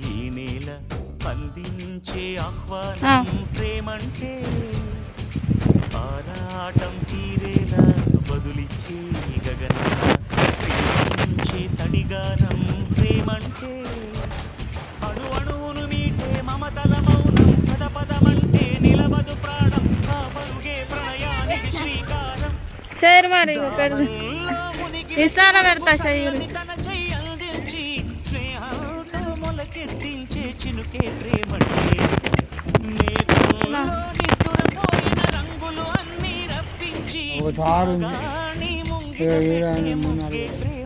ఈ నేల అందించే ఆహ్వానం ప్రేమంటే ఆరాటం తీరేలా బదులిచ్చే గగనాల ప్రేమించే తడిగానం ప్రేమంటే అణు అణువును మీటే మమతల మౌనం పద పదమంటే నిలవదు ప్రాణం ఆ పరుగే ప్రణయానికి శ్రీకారం సరే మరి ఇస్తాన పెడతా తన చెయ్యి అందించి స్నేహంతో మొలకెత్తించే చినుకే ప్రేమంటే మేఘంలో నిద్రపోయిన రంగులు అన్నీ రప్పించి గాని ముంగిట పెట్టే ముగ్గే ప్రేమ